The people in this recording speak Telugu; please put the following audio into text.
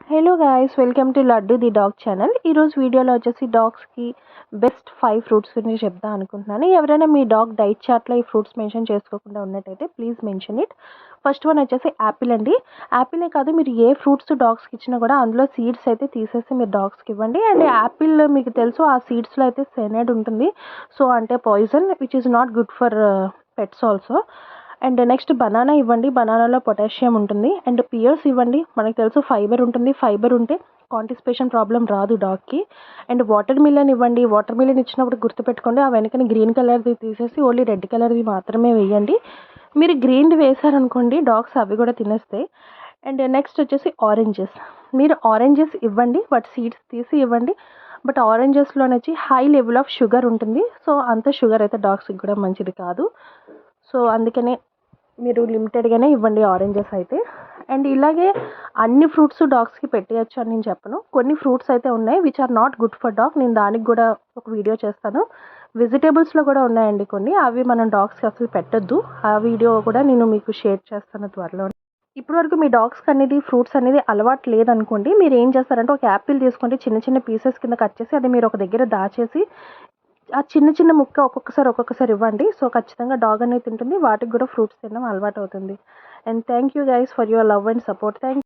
Hello guys, welcome to laddu the dog channel. ఈరోజు వీడియోలో వచ్చేసి డాగ్స్కి బెస్ట్ 5 ఫ్రూట్స్ గురించి చెప్దాం అనుకుంటున్నాను. ఎవరైనా మీ డాగ్ డైట్ చార్ట్లో ఈ ఫ్రూట్స్ మెన్షన్ చేసుకోకుండా ఉన్నట్టయితే please mention it. First one వచ్చేసి యాపిల్ అండి. యాపిలే కాదు, మీరు ఏ ఫ్రూట్స్ డాగ్స్కి ఇచ్చినా కూడా అందులో సీడ్స్ అయితే తీసేసి మీరు డాగ్స్కి ఇవ్వండి. అండ్ యాపిల్ మీకు తెలుసు, ఆ సీడ్స్లో అయితే సెనైడ్ ఉంటుంది. సో అంటే poison which is not good for pets also. And next banana ఇవ్వండి, బనానాలో పొటాషియం ఉంటుంది. అండ్ పియర్స్ ఇవ్వండి, మనకు తెలుసు ఫైబర్ ఉంటుంది. ఫైబర్ ఉంటే కాన్స్టిపేషన్ ప్రాబ్లం రాదు డాగ్కి. అండ్ వాటర్ మిలన్ ఇవ్వండి, వాటర్ మిలన్ ఇచ్చినప్పుడు గుర్తుపెట్టుకోండి, ఆ వెనకని గ్రీన్ కలర్ది తీసేసి ఓన్లీ రెడ్ కలర్ది మాత్రమే వేయండి. మీరు గ్రీన్ది వేసారనుకోండి డాగ్స్ అవి కూడా తినేస్తాయి. అండ్ నెక్స్ట్ వచ్చేసి ఆరెంజెస్, మీరు ఆరెంజెస్ ఇవ్వండి బట్ సీడ్స్ తీసి ఇవ్వండి. బట్ ఆరెంజెస్లోనొచ్చి హై లెవెల్ ఆఫ్ షుగర్ ఉంటుంది. సో అంత షుగర్ అయితే డాగ్స్కి కూడా మంచిది కాదు. సో అందుకనే మీరు లిమిటెడ్గానే ఇవ్వండి ఆరెంజెస్ అయితే. అండ్ ఇలాగే అన్ని ఫ్రూట్స్ డాగ్స్కి పెట్టేయచ్చు అని నేను చెప్పను. కొన్ని ఫ్రూట్స్ అయితే ఉన్నాయి which are not good for dog. నేను దానికి కూడా ఒక వీడియో చేస్తాను. వెజిటేబుల్స్లో కూడా ఉన్నాయండి కొన్ని, అవి మనం డాగ్స్కి అసలు పెట్టొద్దు. ఆ వీడియో కూడా నేను మీకు షేర్ చేస్తాను త్వరలో. ఇప్పటి వరకు మీ డాగ్స్కి అనేది ఫ్రూట్స్ అనేది అలవాటు లేదనుకోండి, మీరు ఏం చేస్తారంటే ఒక యాపిల్ తీసుకుంటే చిన్న చిన్న పీసెస్ కింద కట్ చేసి అది మీరు ఒక దగ్గర దాచేసి ఆ చిన్న చిన్న ముక్క ఒక్కొక్కసారి ఇవ్వండి. సో ఖచ్చితంగా డాగ్ అనేది తింటుంది, వాటికి కూడా ఫ్రూట్స్ తినడం అలవాటు అవుతుంది. And thank you guys for your love and support. Thank